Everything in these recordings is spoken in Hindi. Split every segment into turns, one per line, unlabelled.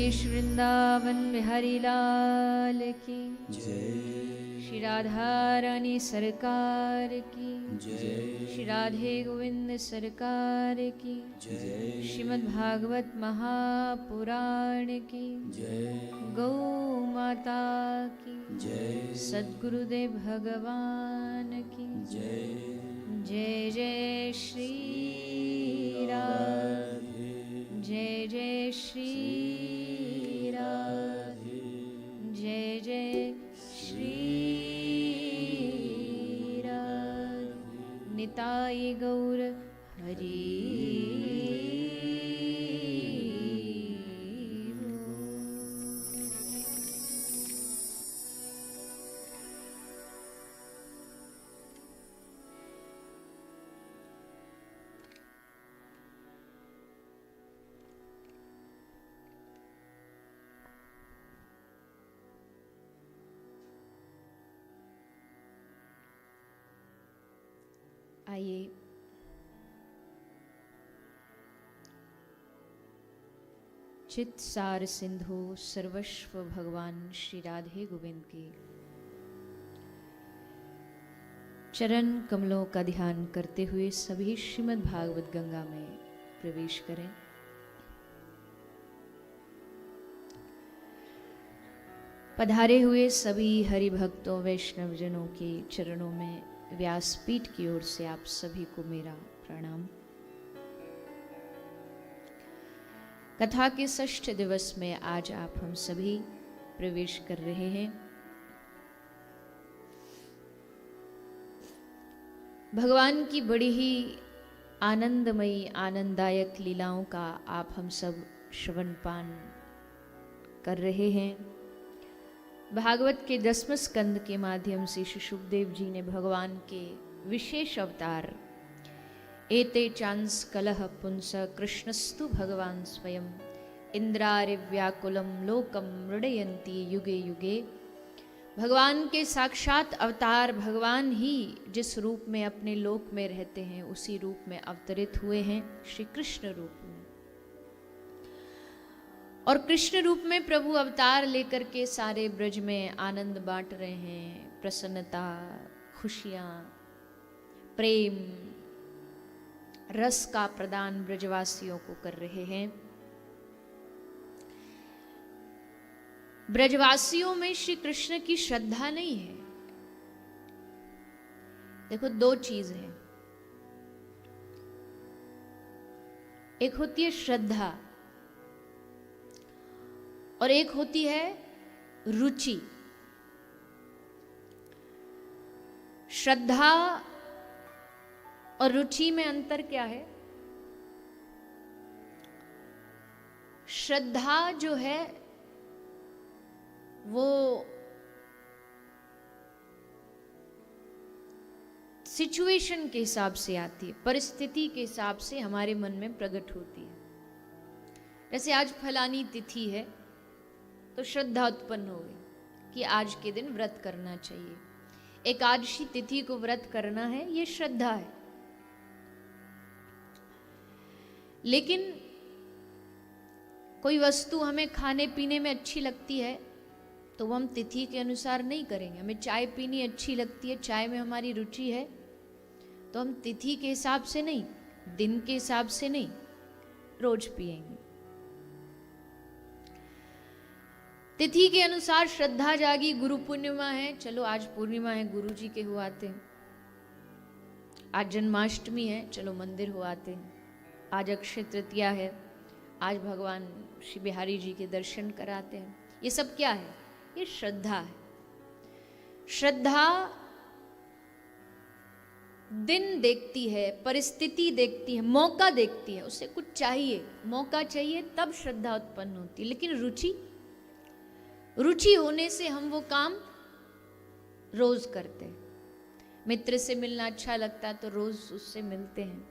श्री वृंदावन बिहारी लाल की
जय।
श्री राधा रानी सरकार की
जय।
श्री राधे गोविंद सरकार की
जय।
श्रीमद् भागवत महापुराण की
जय।
गौ माता की
जय।
सद्गुरुदेव भगवान की
जय।
जय जय श्री राम, जय जय श्री राम, जय जय श्री राम। निताई गौर हरि। आइए चित सार सिंधु सर्वस्व भगवान श्री राधे गोविंद के चरण कमलों का ध्यान करते हुए सभी श्रीमद् भागवत गंगा में प्रवेश करें। पधारे हुए सभी हरि भक्तों वैष्णव जनों के चरणों में व्यासपीठ की ओर से आप सभी को मेरा प्रणाम। कथा के षष्ठ दिवस में आज आप हम सभी प्रवेश कर रहे हैं। भगवान की बड़ी ही आनंदमयी आनंददायक लीलाओं का आप हम सब श्रवण पान कर रहे हैं। भागवत के 10वें स्कंद के माध्यम से श्री शुकदेव जी ने भगवान के विशेष अवतार एते चांस कलह पुंस कृष्णस्तु भगवान स्वयं इंद्रारि व्याकुलम लोकम मृडयंती युगे युगे, भगवान के साक्षात अवतार भगवान ही जिस रूप में अपने लोक में रहते हैं उसी रूप में अवतरित हुए हैं श्री कृष्ण रूप में। और कृष्ण रूप में प्रभु अवतार लेकर के सारे ब्रज में आनंद बांट रहे हैं, प्रसन्नता, खुशियां, प्रेम, रस का प्रदान ब्रजवासियों को कर रहे हैं। ब्रजवासियों में श्री कृष्ण की श्रद्धा नहीं है। देखो दो चीज है, एक होती है श्रद्धा और एक होती है रुचि। श्रद्धा और रुचि में अंतर क्या है? श्रद्धा जो है वो सिचुएशन के हिसाब से आती है, परिस्थिति के हिसाब से हमारे मन में प्रकट होती है। जैसे आज फलानी तिथि है तो श्रद्धा उत्पन्न हो गई कि आज के दिन व्रत करना चाहिए, एकादशी तिथि को व्रत करना है, ये श्रद्धा है। लेकिन कोई वस्तु हमें खाने पीने में अच्छी लगती है तो वो हम तिथि के अनुसार नहीं करेंगे। हमें चाय पीनी अच्छी लगती है, चाय में हमारी रुचि है, तो हम तिथि के हिसाब से नहीं, दिन के हिसाब से नहीं, रोज पिएंगे। तिथि के अनुसार श्रद्धा जागी, गुरु पूर्णिमा है, चलो आज पूर्णिमा है, गुरु जी के हो आते हैं। आज जन्माष्टमी है, चलो मंदिर हो आते हैं। आज अक्षय तृतीया है, आज भगवान श्री बिहारी जी के दर्शन कराते हैं। ये सब क्या है? ये श्रद्धा है। श्रद्धा दिन देखती है, परिस्थिति देखती है, मौका देखती है, उसे कुछ चाहिए, मौका चाहिए, तब श्रद्धा उत्पन्न होती है। लेकिन रुचि होने से हम वो काम रोज करते हैं। मित्र से मिलना अच्छा लगता है तो रोज उससे मिलते हैं।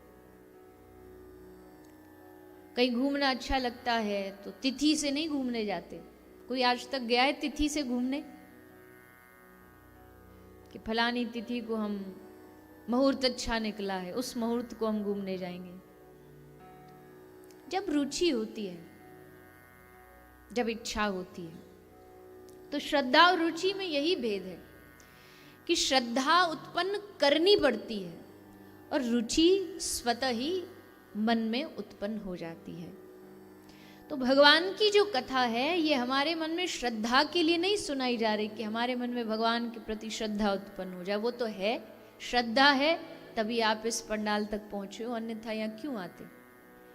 कहीं घूमना अच्छा लगता है तो तिथि से नहीं घूमने जाते। कोई आज तक गया है तिथि से घूमने कि फलानी तिथि को हम मुहूर्त अच्छा निकला है, उस मुहूर्त को हम घूमने जाएंगे? जब रुचि होती है, जब इच्छा होती है। तो श्रद्धा और रुचि में यही भेद है कि श्रद्धा उत्पन्न करनी पड़ती है और रुचि स्वतः ही मन में उत्पन्न हो जाती है। तो भगवान की जो कथा है ये हमारे मन में श्रद्धा के लिए नहीं सुनाई जा रही कि हमारे मन में भगवान के प्रति श्रद्धा उत्पन्न हो जाए। वो तो है, श्रद्धा है तभी आप इस पंडाल तक पहुंचे हो, अन्यथा यहाँ क्यों आते?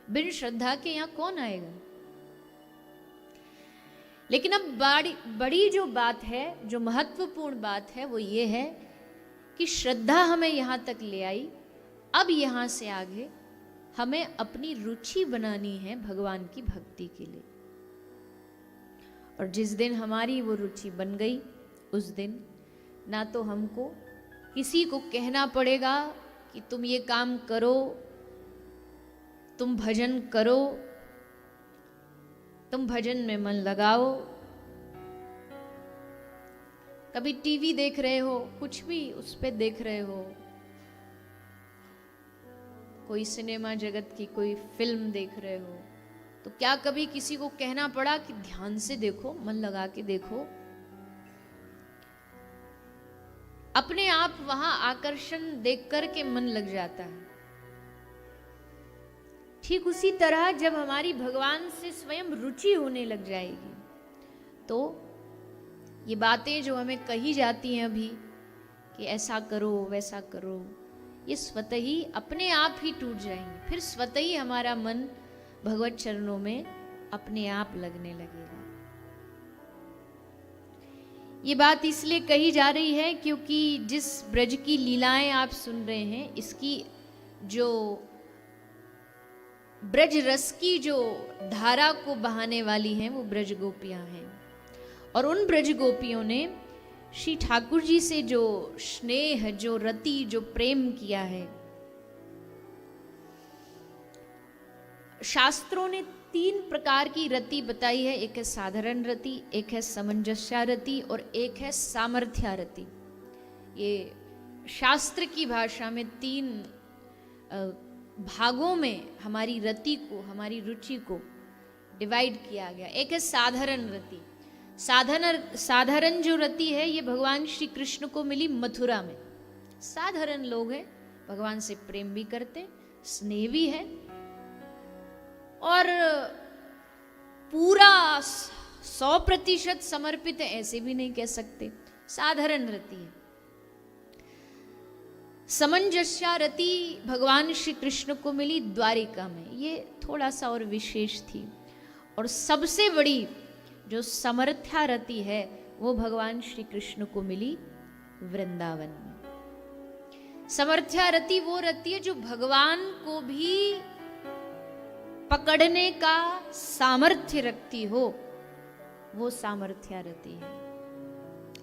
बिन श्रद्धा के यहाँ कौन आएगा? लेकिन अब बड़ी जो बात है, जो महत्वपूर्ण बात है वो ये है कि श्रद्धा हमें यहाँ तक ले आई। अब यहाँ से आगे हमें अपनी रुचि बनानी है भगवान की भक्ति के लिए। और जिस दिन हमारी वो रुचि बन गई, उस दिन ना तो हमको किसी को कहना पड़ेगा कि तुम ये काम करो, तुम भजन करो, तुम भजन में मन लगाओ। कभी टीवी देख रहे हो, कुछ भी उस पे देख रहे हो, कोई सिनेमा जगत की कोई फिल्म देख रहे हो, तो क्या कभी किसी को कहना पड़ा कि ध्यान से देखो, मन लगा के देखो? अपने आप वहां आकर्षण देख कर के मन लग जाता है। ठीक उसी तरह जब हमारी भगवान से स्वयं रुचि होने लग जाएगी तो ये बातें जो हमें कही जाती हैं अभी कि ऐसा करो वैसा करो, ये स्वतः ही अपने आप ही टूट जाएंगे। फिर स्वतः ही हमारा मन भगवत चरणों में अपने आप लगने लगेगा। ये बात इसलिए कही जा रही है क्योंकि जिस ब्रज की लीलाएं आप सुन रहे हैं, इसकी जो ब्रज रस की जो धारा को बहाने वाली हैं वो ब्रज गोपियां हैं। और उन ब्रज गोपियों ने श्री ठाकुर जी से जो स्नेह, जो रति, जो प्रेम किया है, शास्त्रों ने 3 प्रकार की रति बताई है। एक है साधारण रति, एक है समंजस्या रति और एक है सामर्थ्या रति। ये शास्त्र की भाषा में 3 भागों में हमारी रति को, हमारी रुचि को डिवाइड किया गया। एक है साधारण रति। साधारण जो रति है ये भगवान श्री कृष्ण को मिली मथुरा में। साधारण लोग हैं, भगवान से प्रेम भी करते, स्नेह भी है और पूरा 100% समर्पित है ऐसे भी नहीं कह सकते। साधारण रति है। समंजस्या रति भगवान श्री कृष्ण को मिली द्वारिका में, ये थोड़ा सा और विशेष थी। और सबसे बड़ी जो समर्थ्या रति है वो भगवान श्री कृष्ण को मिली वृंदावन में। समर्थ्या रति वो रति है जो भगवान को भी पकड़ने का सामर्थ्य रखती हो, वो सामर्थ्या रति है।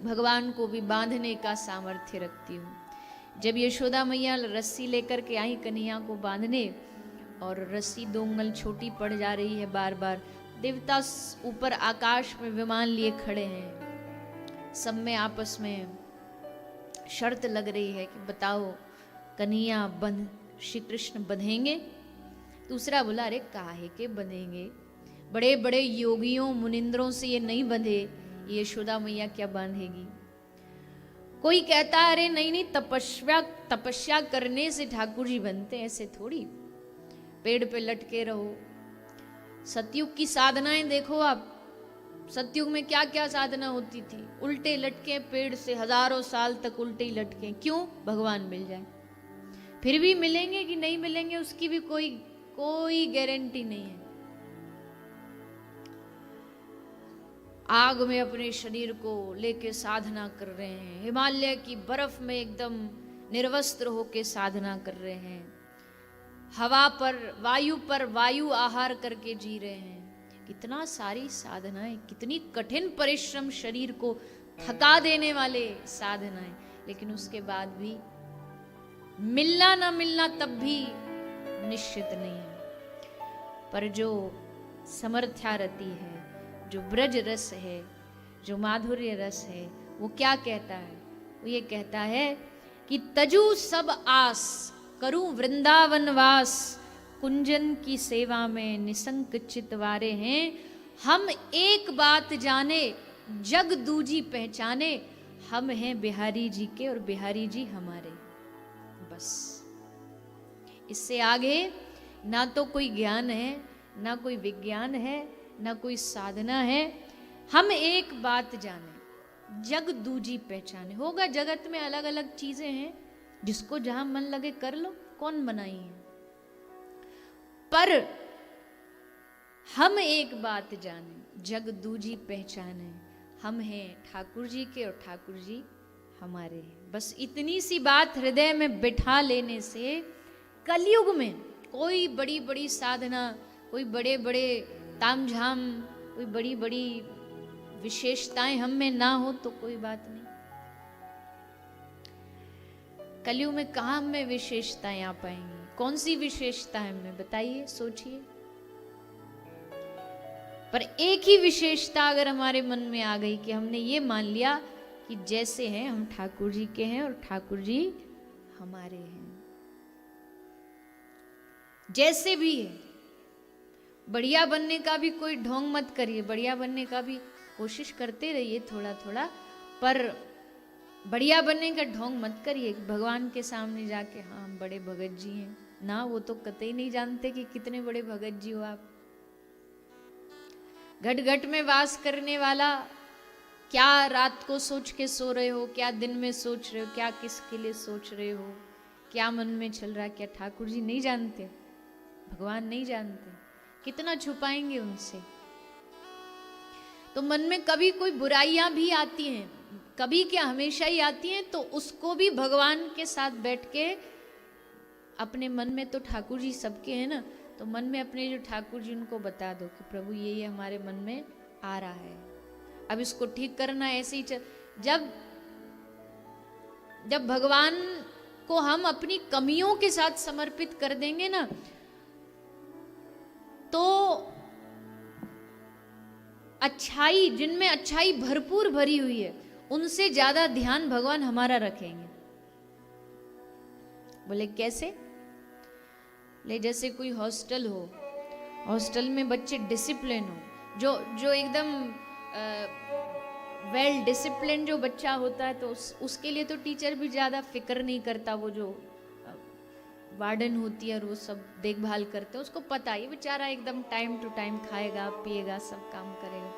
भगवान को भी बांधने का सामर्थ्य रखती हो। जब यशोदा मैया रस्सी लेकर के आई कन्हैया को बांधने और रस्सी 2 अंगुल छोटी पड़ जा रही है बार बार, देवता ऊपर आकाश में विमान लिए खड़े हैं, सब में आपस में शर्त लग रही है कि बताओ कन्हैया बंध, श्री कृष्ण बंधेंगे? दूसरा बोला अरे काहे के बंधेंगे, बड़े बड़े योगियों मुनिंद्रों से ये नहीं बंधे, ये यशोदा मैया क्या बांधेगी? कोई कहता है अरे नहीं नहीं, तपस्या करने से ठाकुर जी बनते, ऐसे थोड़ी पेड़ पे लटके रहो। सतयुग की साधनाएं देखो आप, सतयुग में क्या क्या साधना होती थी, उल्टे लटके पेड़ से हजारों साल तक उल्टे ही लटके। क्यों? भगवान मिल जाए। फिर भी मिलेंगे कि नहीं मिलेंगे उसकी भी कोई गारंटी नहीं है। आग में अपने शरीर को लेके साधना कर रहे हैं, हिमालय की बर्फ में एकदम निर्वस्त्र होके साधना कर रहे हैं, हवा पर वायु आहार करके जी रहे हैं। कितना सारी साधनाएं, कितनी कठिन परिश्रम, शरीर को थका देने वाले साधनाएं, लेकिन उसके बाद भी मिलना ना मिलना तब भी निश्चित नहीं है। पर जो समर्थ्या रति है, जो ब्रज रस है, जो माधुर्य रस है, वो क्या कहता है? वो ये कहता है कि तजू सब आस, करूं वृंदावन वास, कुंजन की सेवा में निसंक चितवारे हैं, हम एक बात जाने जग दूजी पहचाने, हम हैं बिहारी जी के और बिहारी जी हमारे। बस इससे आगे ना तो कोई ज्ञान है, ना कोई विज्ञान है, ना कोई साधना है। हम एक बात जाने जग दूजी पहचाने। होगा जगत में अलग अलग चीजें हैं, जिसको जहां मन लगे कर लो, कौन बनाई है। पर हम एक बात जाने जग दूजी पहचाने, हम हैं ठाकुर जी के और ठाकुर जी हमारे हैं। बस इतनी सी बात हृदय में बिठा लेने से कलयुग में कोई बड़ी बड़ी साधना, कोई बड़े बड़े तामझाम, कोई बड़ी बड़ी विशेषताएं हम में ना हो तो कोई बात नहीं। कलयुग में कहां हम में विशेषताएं आ पाएंगी? कौन सी विशेषता है हमें बताइए, सोचिए। पर एक ही विशेषता अगर हमारे मन में आ गई कि हमने ये मान लिया कि जैसे हैं हम ठाकुर जी के हैं और ठाकुर जी हमारे हैं, जैसे भी है। बढ़िया बनने का भी कोई ढोंग मत करिए, बढ़िया बनने का भी कोशिश करते रहिए थोड़ा थोड़ा, पर बढ़िया बनने का ढोंग मत करिए भगवान के सामने जाके हाँ हम बड़े भगत जी हैं ना। वो तो कतई नहीं जानते कि कितने बड़े भगत जी हो आप। घट घट में वास करने वाला, क्या रात को सोच के सो रहे हो, क्या दिन में सोच रहे हो, क्या किसके लिए सोच रहे हो, क्या मन में चल रहा है, क्या ठाकुर जी नहीं जानते? भगवान नहीं जानते? कितना छुपाएंगे उनसे। तो मन में कभी कोई बुराइयां भी आती हैं, कभी क्या हमेशा ही आती हैं, तो उसको भी भगवान के साथ बैठ के अपने मन में, तो ठाकुर जी सबके हैं ना, तो मन में अपने जो ठाकुर जी उनको बता दो कि प्रभु ये हमारे मन में आ रहा है, अब इसको ठीक करना है। ऐसे ही जब भगवान को हम अपनी कमियों के साथ समर्पित कर देंगे ना, तो अच्छाई, जिनमें अच्छाई भरपूर भरी हुई है, उनसे ज्यादा ध्यान भगवान हमारा रखेंगे। बोले कैसे? ले जैसे कोई हॉस्टल हो, हॉस्टल में बच्चे डिसिप्लिन हो, जो एकदम वेल डिसिप्लिन जो बच्चा होता है, तो उसके लिए तो टीचर भी ज़्यादा फिक्र नहीं करता। वो जो वार्डन होती है और वो सब देखभाल करते हैं, उसको पता है ये बेचारा एकदम टाइम टू टाइम खाएगा पिएगा सब काम करेगा।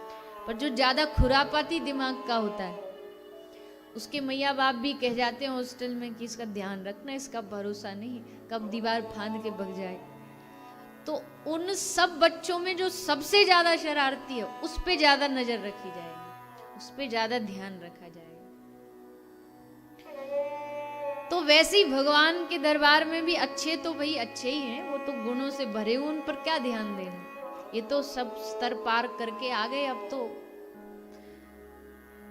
पर जो ज़्यादा खुरापाती दिमाग का होता है, उसके मैया बाप भी कह जाते हैं हॉस्टल में कि इसका ध्यान रखना, इसका भरोसा नहीं, कब दीवार फांद के भग जाए। तो उन सब बच्चों में जो सबसे ज्यादा शरारती है, उस पे ज्यादा नजर रखी जाएगी, उस पे ज्यादा ध्यान रखा जाएगा। तो वैसे ही भगवान के दरबार में भी अच्छे तो भाई अच्छे ही हैं, वो तो गुणों से भरे हुए, उन पर क्या ध्यान देना। ये तो सब स्तर पार करके आ गए अब तो।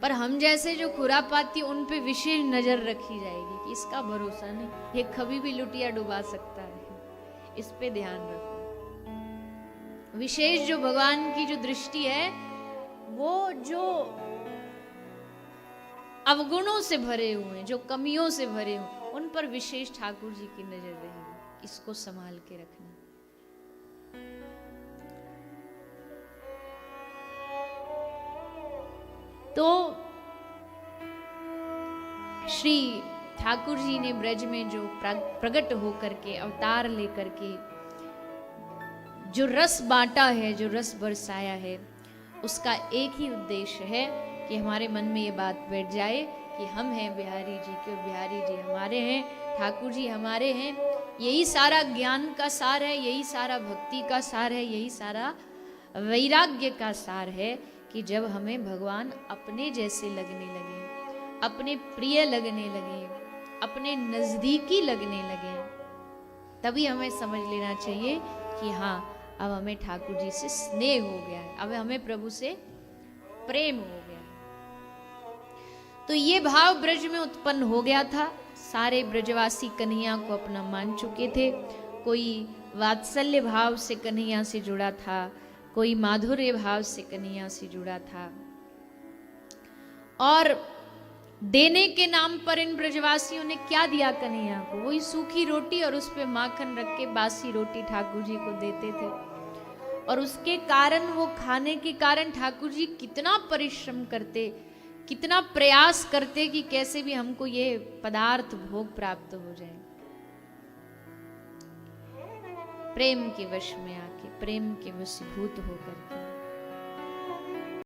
पर हम जैसे जो खुरापाती, उन पे विशेष नजर रखी जाएगी कि इसका भरोसा नहीं, ये कभी भी लुटिया डुबा सकता है, इस पे ध्यान रखो। विशेष जो भगवान की जो दृष्टि है, वो जो अवगुणों से भरे हुए, जो कमियों से भरे हुए, उन पर विशेष ठाकुर जी की नजर रहेगी। इसको संभाल के रखना। तो श्री ठाकुर जी ने ब्रज में जो प्रकट होकर के, अवतार लेकर के जो रस बांटा है, जो रस बरसाया है, उसका एक ही उद्देश्य है कि हमारे मन में ये बात बैठ जाए कि हम हैं बिहारी जी के और बिहारी जी हमारे हैं, ठाकुर जी हमारे हैं। यही सारा ज्ञान का सार है, यही सारा भक्ति का सार है, यही सारा वैराग्य का सार है कि जब हमें भगवान अपने जैसे लगने लगे, अपने प्रिय लगने लगे, अपने नजदीकी लगने लगे, तभी हमें समझ लेना चाहिए कि हाँ, अब हमें ठाकुर जी से स्नेह हो गया है, अब हमें प्रभु से प्रेम हो गया। तो ये भाव ब्रज में उत्पन्न हो गया था। सारे ब्रजवासी कन्हैया को अपना मान चुके थे। कोई वात्सल्य भाव से कन्हैया से जुड़ा था, कोई माधुर्य भाव से कन्हैया से जुड़ा था। और देने के नाम पर इन ब्रजवासियों ने क्या दिया कन्हैया को? वही सूखी रोटी और उस पे माखन रख के बासी रोटी ठाकुर जी को देते थे। और उसके कारण, वो खाने के कारण ठाकुर जी कितना परिश्रम करते, कितना प्रयास करते कि कैसे भी हमको ये पदार्थ भोग प्राप्त हो जाए। प्रेम के वश में आके, प्रेम के वशीभूत होकर के